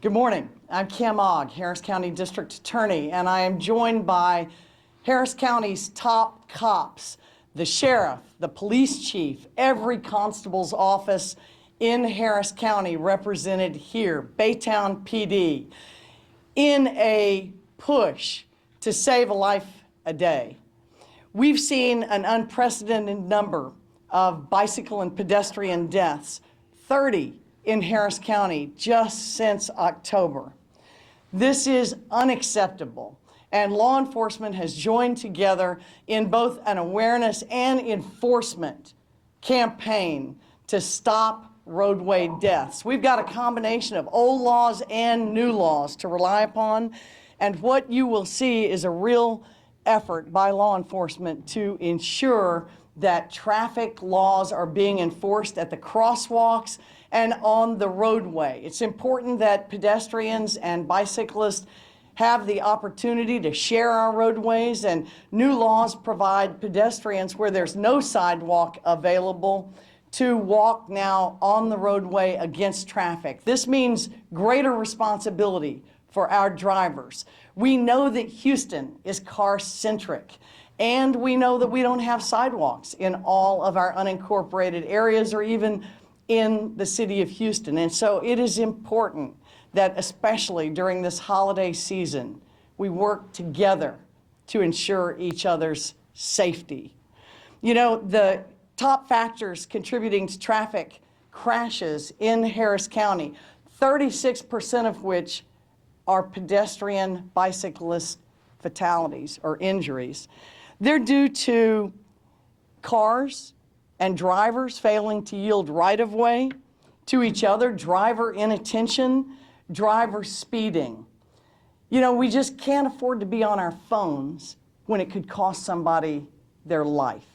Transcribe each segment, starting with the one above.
Good morning. I'm Kim Ogg, Harris County District Attorney, and I am joined by Harris County's top cops, the sheriff, the police chief, every constable's office in Harris County represented here, Baytown PD, in a push to save a life a day. We've seen an unprecedented number of bicycle and pedestrian deaths, 30 in Harris County just since October. This is unacceptable, and law enforcement has joined together in both an awareness and enforcement campaign to stop roadway deaths. We've got a combination of old laws and new laws to rely upon, and what you will see is a real effort by law enforcement to ensure that traffic laws are being enforced at the crosswalks and on the roadway. It's important that pedestrians and bicyclists have the opportunity to share our roadways, and new laws provide pedestrians where there's no sidewalk available to walk now on the roadway against traffic. This means greater responsibility for our drivers. We know that Houston is car-centric, and we know that we don't have sidewalks in all of our unincorporated areas or even in the city of Houston. And so it is important that, especially during this holiday season, we work together to ensure each other's safety. You know, the top factors contributing to traffic crashes in Harris County, 36% of which are pedestrian bicyclist fatalities or injuries. They're due to cars and drivers failing to yield right-of-way to each other, driver inattention, driver speeding. You know, we just can't afford to be on our phones when it could cost somebody their life.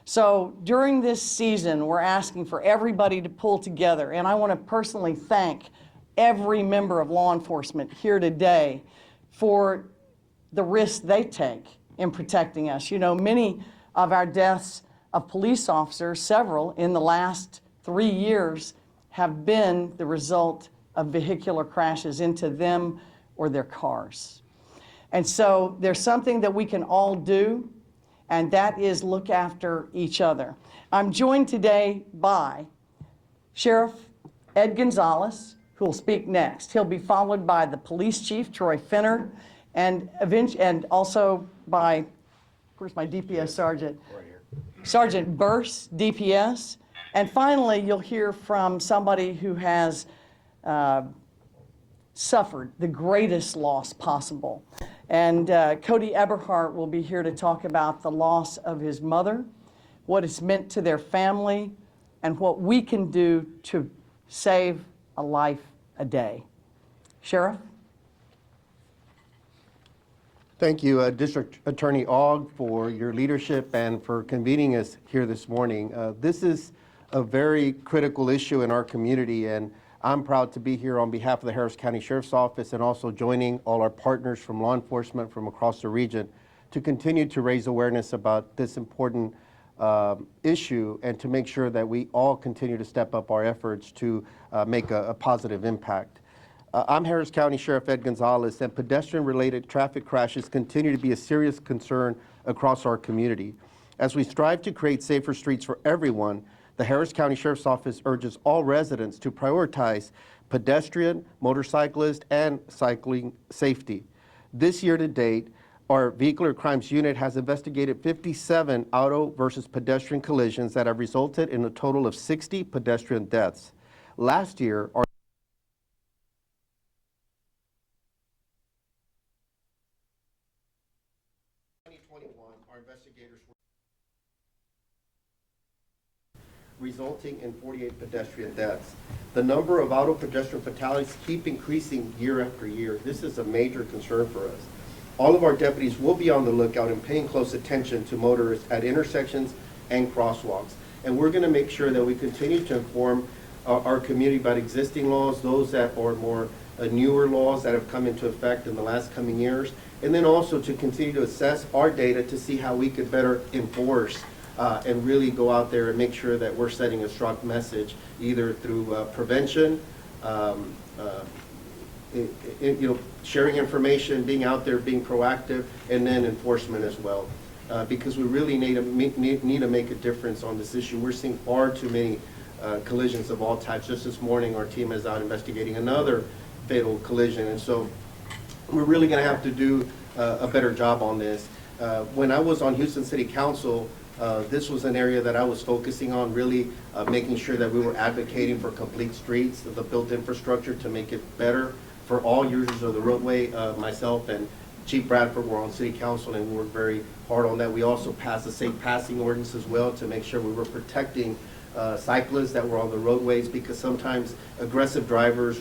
So during this season, we're asking for everybody to pull together, and I want to personally thank every member of law enforcement here today for the risk they take in protecting us. You know, many of our deaths of police officers, several in the last 3 years, have been the result of vehicular crashes into them or their cars. And so there's something that we can all do, and that is look after each other. I'm joined today by Sheriff Ed Gonzalez, who will speak next. He'll be followed by the police chief, Troy Finner, and also by, where's my DPS sergeant? Right here. Sergeant Burse, DPS. And finally, you'll hear from somebody who has suffered the greatest loss possible. And Cody Eberhardt will be here to talk about the loss of his mother, what it's meant to their family, and what we can do to save a life a day. Sheriff? Thank you, District Attorney Ogg, for your leadership and for convening us here this morning. This is a very critical issue in our community, and I'm proud to be here on behalf of the Harris County Sheriff's Office and also joining all our partners from law enforcement from across the region to continue to raise awareness about this important issue and to make sure that we all continue to step up our efforts to make a positive impact. I'm Harris County Sheriff Ed Gonzalez, and pedestrian-related traffic crashes continue to be a serious concern across our community. As we strive to create safer streets for everyone, the Harris County Sheriff's Office urges all residents to prioritize pedestrian, motorcyclist, and cycling safety. This year to date, our Vehicular Crimes Unit has investigated 57 auto versus pedestrian collisions that have resulted in a total of 60 pedestrian deaths. Last year, our investigators were resulting in 48 pedestrian deaths. The number of auto pedestrian fatalities keep increasing year after year. This is a major concern for us. All of our deputies will be on the lookout and paying close attention to motorists at intersections and crosswalks. And we're going to make sure that we continue to inform our community about existing laws, those that are more newer laws that have come into effect in the last coming years, and then also to continue to assess our data to see how we could better enforce and really go out there and make sure that we're sending a strong message either through prevention, sharing information, being out there, being proactive, and then enforcement as well. Because we really need to make a difference on this issue. We're seeing far too many collisions of all types. Just this morning, our team is out investigating another fatal collision, and so we're really going to have to do a better job on this. When I was on Houston City Council, this was an area that I was focusing on, really making sure that we were advocating for complete streets, the built infrastructure to make it better for all users of the roadway. Myself and Chief Bradford were on City Council and worked very hard on that. We also passed the safe passing ordinance as well to make sure we were protecting cyclists that were on the roadways, because sometimes aggressive drivers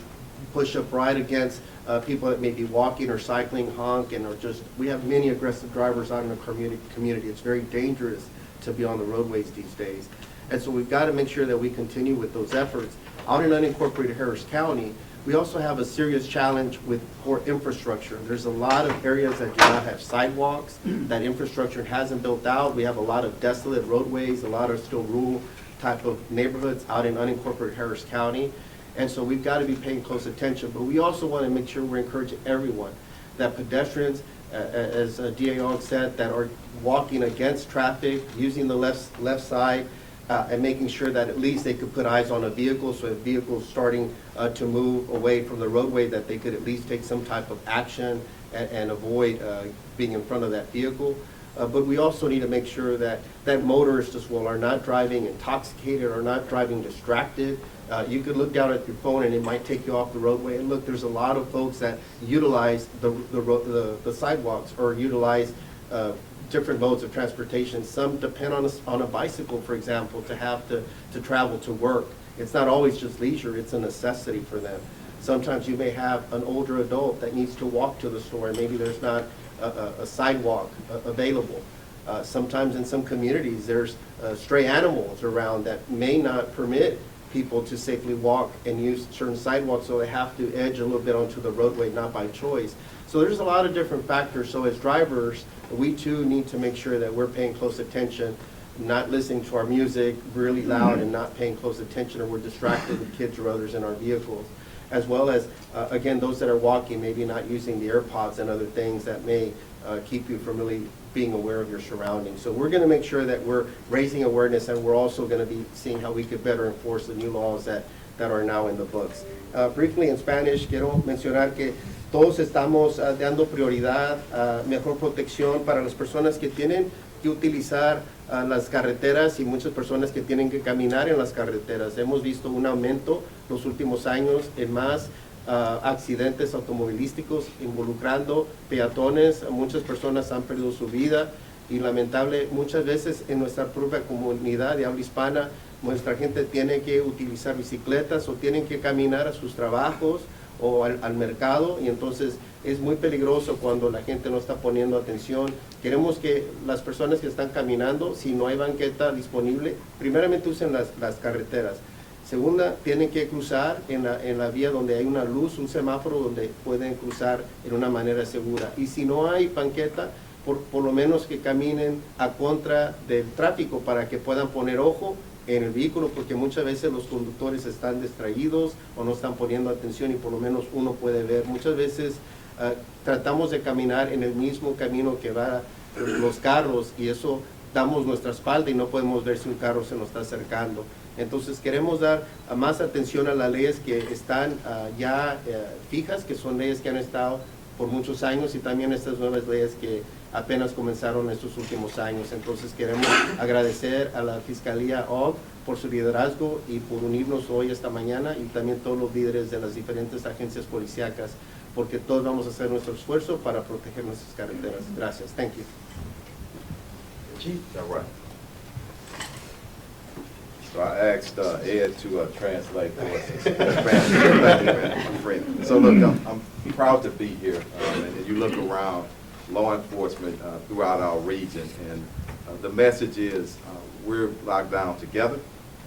push up right against people that may be walking or cycling, honk, and we have many aggressive drivers out in the community. It's very dangerous to be on the roadways these days. And so we've got to make sure that we continue with those efforts. Out in unincorporated Harris County, we also have a serious challenge with poor infrastructure. There's a lot of areas that do not have sidewalks. That infrastructure hasn't built out. We have a lot of desolate roadways, a lot of still rural type of neighborhoods out in unincorporated Harris County. And so we've got to be paying close attention. But we also want to make sure we're encouraging everyone, that pedestrians, as DA Ogg said, that are walking against traffic, using the left side, and making sure that at least they could put eyes on a vehicle, so if a vehicle is starting to move away from the roadway, that they could at least take some type of action and avoid being in front of that vehicle. But we also need to make sure that motorists as well are not driving intoxicated or not driving distracted. You could look down at your phone and it might take you off the roadway. And look, there's a lot of folks that utilize the sidewalks or utilize different modes of transportation. Some depend on a bicycle, for example, to have to travel to work. It's not always just leisure, it's a necessity for them. Sometimes you may have an older adult that needs to walk to the store, and maybe there's not a sidewalk available. Sometimes in some communities there's stray animals around that may not permit people to safely walk and use certain sidewalks, so they have to edge a little bit onto the roadway, not by choice. So there's a lot of different factors. So as drivers, we too need to make sure that we're paying close attention, not listening to our music really loud and not paying close attention, or we're distracted with kids or others in our vehicles. As well as, again, those that are walking, maybe not using the AirPods and other things that may keep you from really being aware of your surroundings. So we're going to make sure that we're raising awareness, and we're also going to be seeing how we could better enforce the new laws that are now in the books. Briefly in Spanish, quiero mencionar que todos estamos dando prioridad a mejor protección para las personas que tienen que utilizar las carreteras y muchas personas que tienen que caminar en las carreteras. Hemos visto un aumento los últimos años en más accidentes automovilísticos involucrando peatones. Muchas personas han perdido su vida y lamentable muchas veces en nuestra propia comunidad de habla hispana nuestra gente tiene que utilizar bicicletas o tienen que caminar a sus trabajos o al mercado, y entonces es muy peligroso cuando la gente no está poniendo atención. Queremos que las personas que están caminando, si no hay banqueta disponible, primeramente usen las carreteras. Segunda, tienen que cruzar en la vía donde hay una luz, un semáforo donde pueden cruzar en una manera segura. Y si no hay banqueta, por lo menos que caminen a contra del tráfico para que puedan poner ojo en el vehículo, porque muchas veces los conductores están distraídos o no están poniendo atención y por lo menos uno puede ver. Muchas veces tratamos de caminar en el mismo camino que van los carros y eso damos nuestra espalda y no podemos ver si un carro se nos está acercando. Entonces queremos dar más atención a las leyes que están ya fijas, que son leyes que han estado por muchos años, y también estas nuevas leyes que apenas comenzaron estos últimos años. Entonces queremos agradecer a la Fiscalía Ogg por su liderazgo y por unirnos hoy esta mañana, y también todos los líderes de las diferentes agencias policíacas, porque todos vamos a hacer nuestro esfuerzo para proteger nuestras carreteras. Gracias. Thank you. Chief. All right. So I asked Ed to translate for us. My friend. So look, I'm proud to be here, and you look around law enforcement throughout our region, and the message is we're locked down together,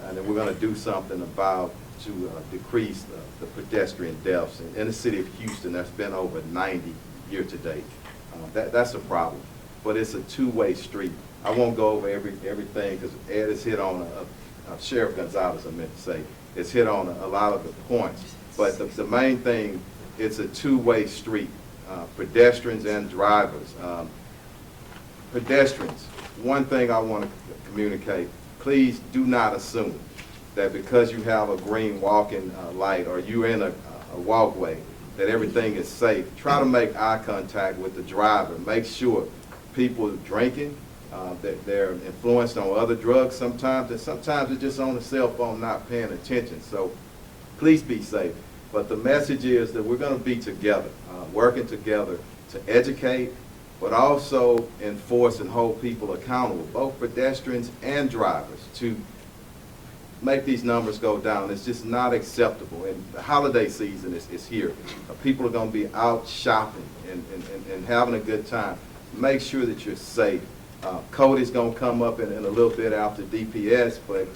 and then we're going to do something about to decrease the pedestrian deaths. In the city of Houston, that's been over 90 year to date. That's a problem, but it's a two-way street. I won't go over everything because Ed has hit on Sheriff Gonzalez, I meant to say, has hit on a lot of the points. But the main thing it's a two-way street, pedestrians and drivers. Pedestrians, one thing I want to communicate, please do not assume that because you have a green walking light or you're in a walkway, that everything is safe. Try to make eye contact with the driver. Make sure people are drinking, that they're influenced on other drugs sometimes, and sometimes they're just on the cell phone not paying attention. So please be safe. But the message is that we're going to be together, working together to educate, but also enforce and hold people accountable, both pedestrians and drivers, to make these numbers go down. It's just not acceptable. And the holiday season is here. People are going to be out shopping and having a good time. Make sure that you're safe. Cody's going to come up in a little bit after DPS, but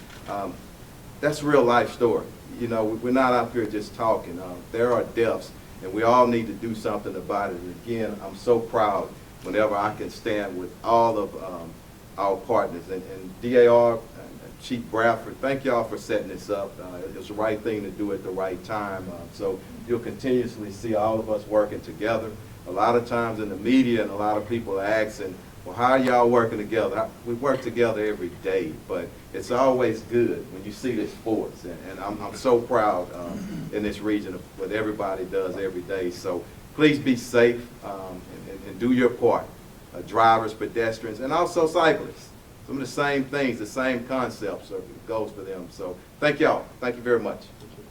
that's a real life story. You know, we're not out here just talking. There are deaths, and we all need to do something about it. And again, I'm so proud whenever I can stand with all of our partners. And DAR, Chief Bradford, thank y'all for setting this up. It was the right thing to do at the right time. So you'll continuously see all of us working together. A lot of times in the media and a lot of people are asking, well, how are y'all working together? We work together every day, but it's always good when you see this force. And I'm so proud in this region of what everybody does every day. So please be safe and do your part. Drivers, pedestrians, and also cyclists. Some of the same things, the same concepts goes for them. So thank y'all. Thank you very much. Thank you.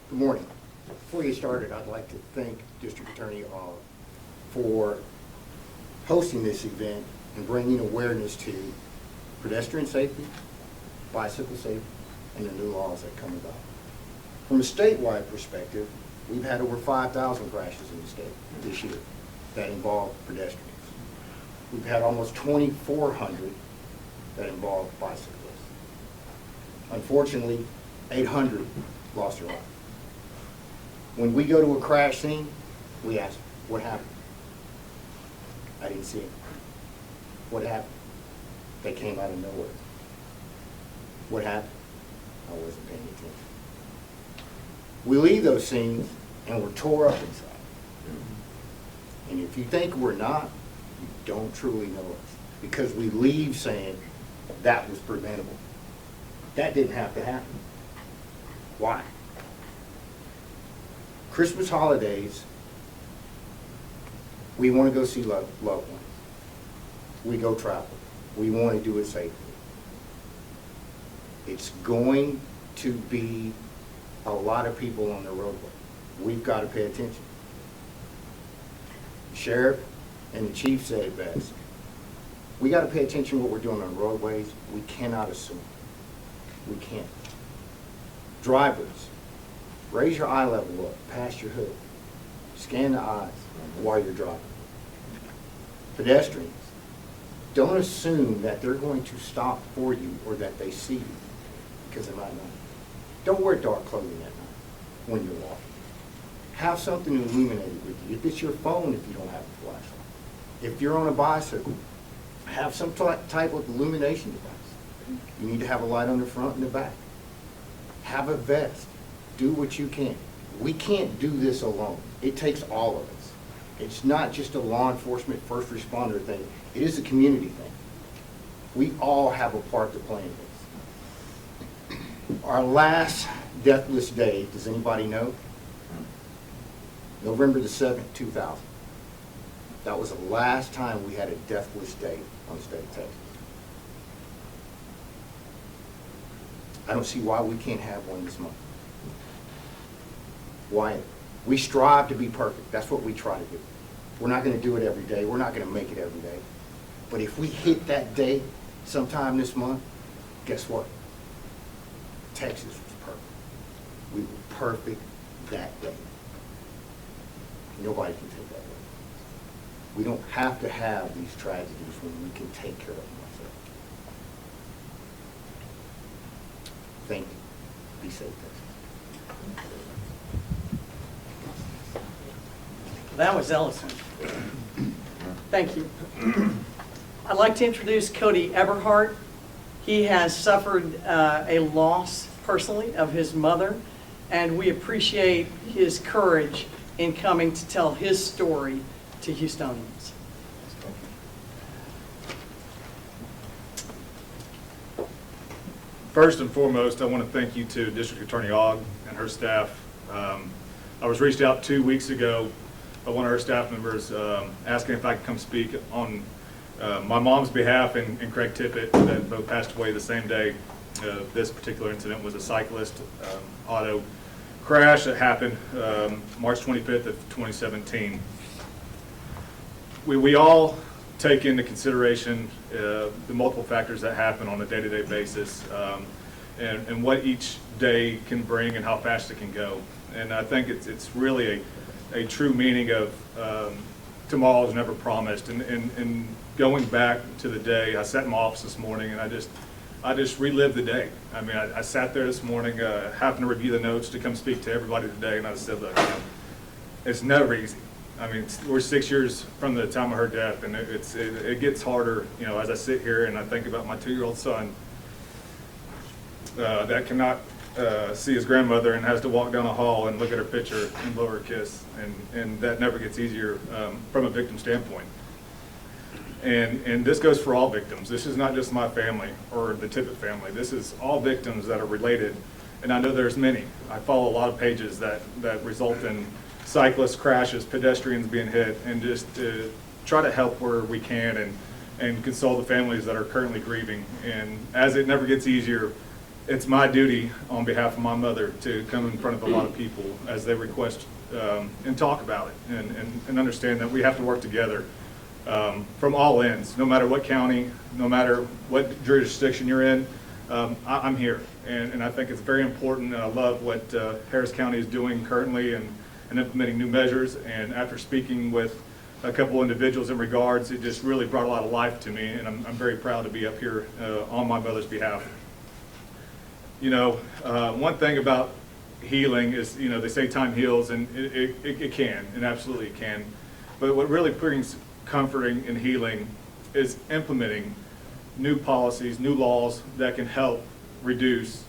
Good morning. Before you started, I'd like to thank District Attorney for hosting this event and bringing awareness to pedestrian safety, bicycle safety, and the new laws that come about. From a statewide perspective, we've had over 5,000 crashes in the state this year that involve pedestrians. We've had almost 2,400 that involve bicyclists. Unfortunately, 800 lost their life. When we go to a crash scene, we ask, what happened? I didn't see it. What happened? They came out of nowhere. What happened? I wasn't paying attention. We leave those scenes and we're tore up inside. And if you think we're not, you don't truly know us. Because we leave saying that was preventable. That didn't have to happen. Why? Christmas holidays, we want to go see loved ones. We go travel. We want to do it safely. It's going to be a lot of people on the roadway. We've got to pay attention. The sheriff and the chief said it best. We got to pay attention to what we're doing on roadways. We cannot assume. We can't. Drivers, raise your eye level up, past your hood. Scan the eyes while you're driving. Pedestrians, don't assume that they're going to stop for you or that they see you, because they might not. Don't wear dark clothing at night when you're walking. Have something illuminated with you. If it's your phone, if you don't have a flashlight. If you're on a bicycle, have some type of illumination device. You need to have a light on the front and the back. Have a vest. Do what you can. We can't do this alone. It takes all of us. It's not just a law enforcement, first responder thing. It is a community thing. We all have a part to play in this. Our last deathless day, does anybody know? November the 7th, 2000. That was the last time we had a deathless day on the state of Texas. I don't see why we can't have one this month. Why? We strive to be perfect. That's what we try to do. We're not going to do it every day. We're not going to make it every day. But if we hit that day sometime this month, guess what? Texas was perfect. We were perfect that day. Nobody can take that away. We don't have to have these tragedies when we can take care of them ourselves. Thank you. Be safe, Texas. That was Ellison. Thank you. I'd like to introduce Cody Eberhardt. He has suffered a loss personally of his mother, and we appreciate his courage in coming to tell his story to Houstonians. First and foremost, I want to thank you to District Attorney Ogg and her staff. I was reached out 2 weeks ago by one of her staff members asking if I could come speak on my mom's behalf and Craig Tippett, that both passed away the same day. This particular incident was a cyclist auto crash that happened March 25th of 2017. We all take into consideration the multiple factors that happen on a day-to-day basis and what each day can bring and how fast it can go. And I think it's really a true meaning of tomorrow is never promised. And going back to the day, I sat in my office this morning and I just relived the day. I mean, I sat there this morning, happened to review the notes to come speak to everybody today, and I just said, look, it's never easy. I mean, we're 6 years from the time of her death, and it gets harder, as I sit here and I think about my 2-year-old son that cannot see his grandmother and has to walk down a hall and look at her picture and blow her a kiss, and that never gets easier from a victim standpoint. And this goes for all victims. This is not just my family or the Tippett family. This is all victims that are related, and I know there's many. I follow a lot of pages that result in cyclist crashes, pedestrians being hit, and just try to help where we can and console the families that are currently grieving. And as it never gets easier, it's my duty on behalf of my mother to come in front of a lot of people as they request and talk about it and understand that we have to work together from all ends, no matter what county, no matter what jurisdiction you're in. I'm here, and I think it's very important, and I love what Harris County is doing currently and implementing new measures. And after speaking with a couple individuals in regards, it just really brought a lot of life to me, and I'm very proud to be up here on my mother's behalf. One thing about healing is, they say time heals, and it can, and absolutely can. But what really brings comforting and healing is implementing new policies, new laws that can help reduce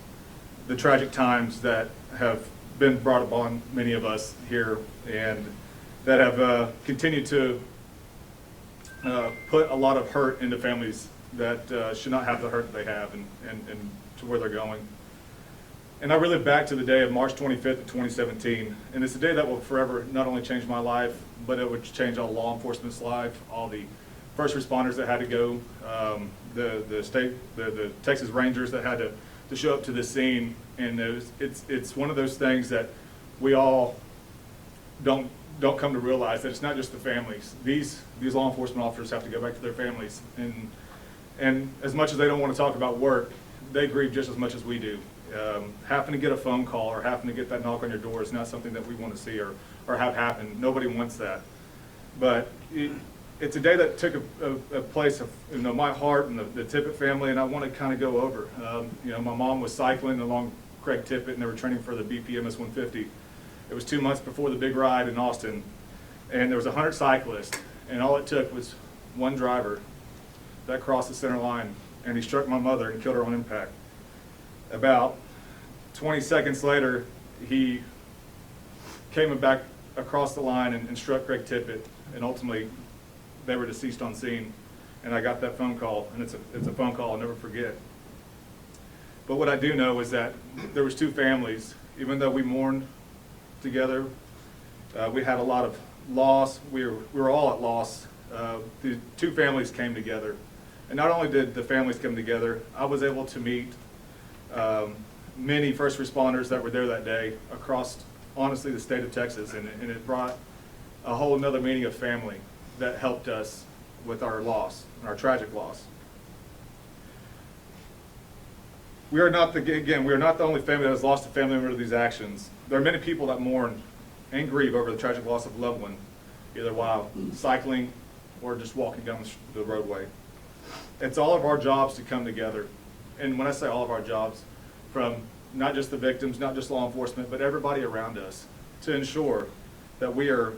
the tragic times that have been brought upon many of us here and that have continued to put a lot of hurt into families that should not have the hurt that they have and to where they're going. And I relive back to the day of March 25th of 2017, and it's a day that will forever not only change my life, but it would change all law enforcement's life, all the first responders that had to go, the Texas Rangers that had to show up to the scene. And it's one of those things that we all don't come to realize, that it's not just the families. These law enforcement officers have to go back to their families, and as much as they don't want to talk about work, they grieve just as much as we do. Having to get a phone call or having to get that knock on your door is not something that we want to see or have happen. Nobody wants that. But it's a day that took a place of my heart and the Tippett family, and I want to kind of go over. My mom was cycling along Craig Tippett, and they were training for the BPMS 150. It was 2 months before the big ride in Austin, and there was 100 cyclists, and all it took was one driver that crossed the center line, and he struck my mother and killed her on impact. About 20 seconds later, he came back across the line and struck Craig Tippett, and ultimately they were deceased on scene. And I got that phone call, and it's a phone call I'll never forget. But what I do know is that there was 2 families. Even though we mourned together, we had a lot of loss. We were all at loss. The 2 families came together. And not only did the families come together, I was able to meet many first responders that were there that day across, honestly, the state of Texas. And it brought a whole another meaning of family that helped us with our loss, our tragic loss. We are not the only family that has lost a family member to these actions. There are many people that mourn and grieve over the tragic loss of a loved one, either while cycling or just walking down the roadway. It's all of our jobs to come together. And when I say all of our jobs, from not just the victims, not just law enforcement, but everybody around us, to ensure that we are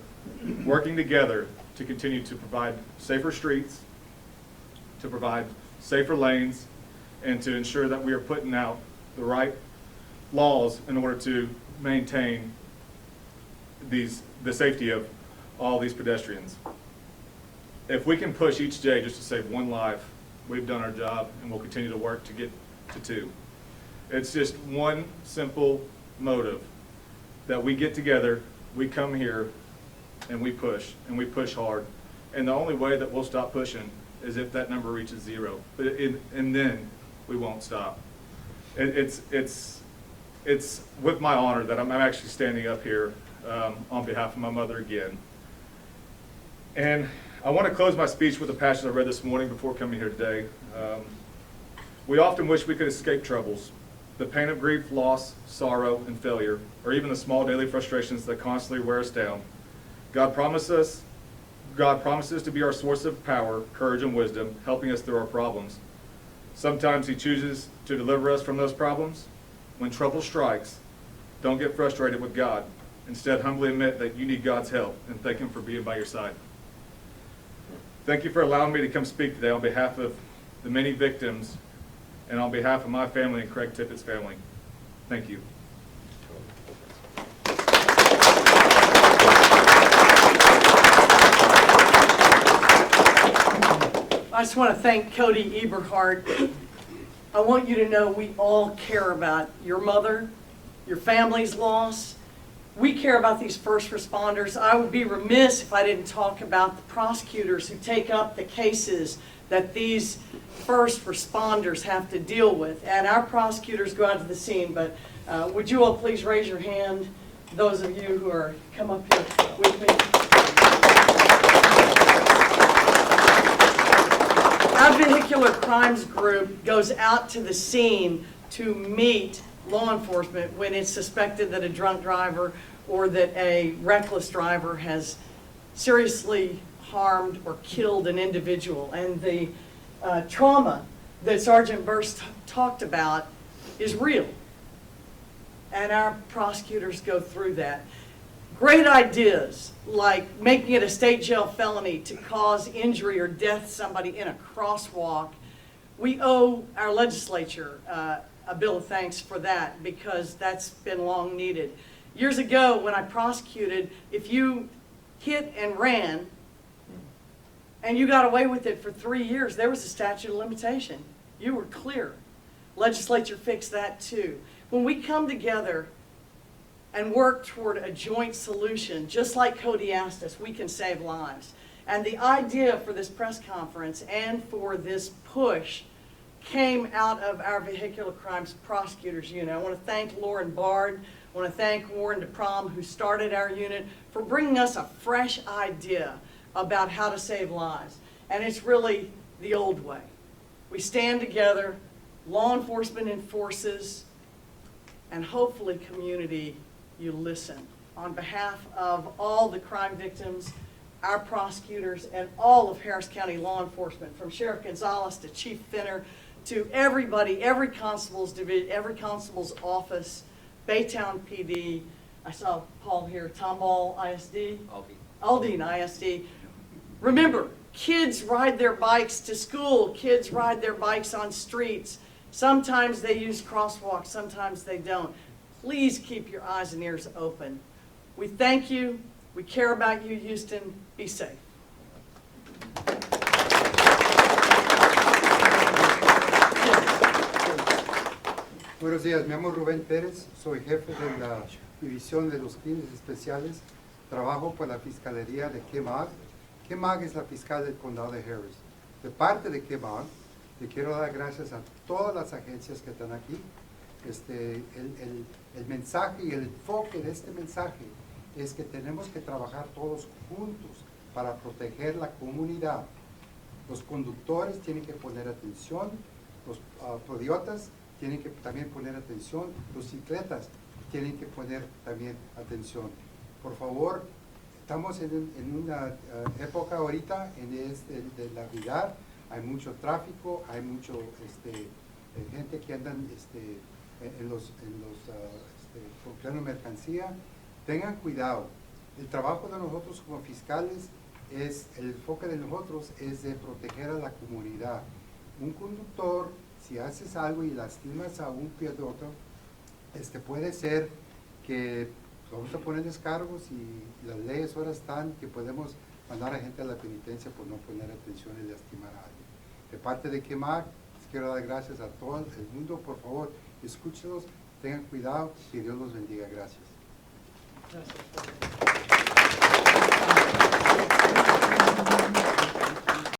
working together to continue to provide safer streets, to provide safer lanes and to ensure that we are putting out the right laws in order to maintain the safety of all these pedestrians. If we can push each day just to save one life, we've done our job, and we'll continue to work to get to 2. It's just one simple motive that we get together, we come here, and we push hard. And the only way that we'll stop pushing is if that number reaches 0. And then we won't stop. It's with my honor that I'm actually standing up here on behalf of my mother again. And I want to close my speech with a passage I read this morning before coming here today. We often wish we could escape troubles, the pain of grief, loss, sorrow, and failure, or even the small daily frustrations that constantly wear us down. God promises to be our source of power, courage, and wisdom, helping us through our problems. Sometimes He chooses to deliver us from those problems. When trouble strikes, don't get frustrated with God. Instead, humbly admit that you need God's help and thank Him for being by your side. Thank you for allowing me to come speak today on behalf of the many victims and on behalf of my family and Craig Tippett's family. Thank you. I just want to thank Cody Eberhardt. I want you to know we all care about your mother, your family's loss. We care about these first responders. I would be remiss if I didn't talk about the prosecutors who take up the cases that these first responders have to deal with. And our prosecutors go out to the scene, but would you all please raise your hand, those of you who are come up here with me. Our vehicular crimes group goes out to the scene to meet law enforcement when it's suspected that a drunk driver or that a reckless driver has seriously harmed or killed an individual. And the trauma that Sergeant Burst talked about is real. And our prosecutors go through that. Great ideas like making it a state jail felony to cause injury or death to somebody in a crosswalk. We owe our legislature a bill of thanks for that because that's been long needed. Years ago when I prosecuted, if you hit and ran and you got away with it for 3 years, there was a statute of limitation. You were clear. Legislature fixed that too. When we come together and work toward a joint solution, just like Cody asked us, we can save lives. And the idea for this press conference and for this push came out of our vehicular crimes prosecutors unit. I want to thank Lauren Bard. I want to thank Warren DeProm, who started our unit, for bringing us a fresh idea about how to save lives. And it's really the old way. We stand together, law enforcement enforces, and hopefully community, you listen. On behalf of all the crime victims, our prosecutors, and all of Harris County law enforcement, from Sheriff Gonzalez to Chief Finner, to everybody, every constable's division, every constable's office, Baytown PD, I saw Paul here, Tomball ISD, Aldine ISD. Remember, kids ride their bikes to school, kids ride their bikes on streets. Sometimes they use crosswalks, sometimes they don't. Please keep your eyes and ears open. We thank you. We care about you, Houston. Be safe. Buenos días, me llamo Rubén Pérez, soy jefe de la División de los Crímenes Especiales, trabajo por la Fiscalía de KEMAG. KEMAG es la fiscal del condado de Harris. De parte de KEMAG, le quiero dar gracias a todas las agencias que están aquí. El mensaje y el enfoque de este mensaje es que tenemos que trabajar todos juntos para proteger la comunidad. Los conductores tienen que poner atención, los pediotas tienen que también poner atención, los cicletas tienen que poner también atención. Por favor, estamos en una época ahorita de Navidad, hay mucho tráfico, hay mucho gente que andan comprando mercancía. Tengan cuidado. El trabajo de nosotros como fiscales el enfoque de nosotros es de proteger a la comunidad. Un conductor, si haces algo y lastimas a un peatón, puede ser que vamos a ponerles cargos y las leyes ahora están que podemos mandar a gente a la penitencia por no poner atención y lastimar a alguien. De parte de QMAC, les quiero dar gracias a todo el mundo. Por favor, escúchenos, tengan cuidado y Dios los bendiga. Gracias. Gracias.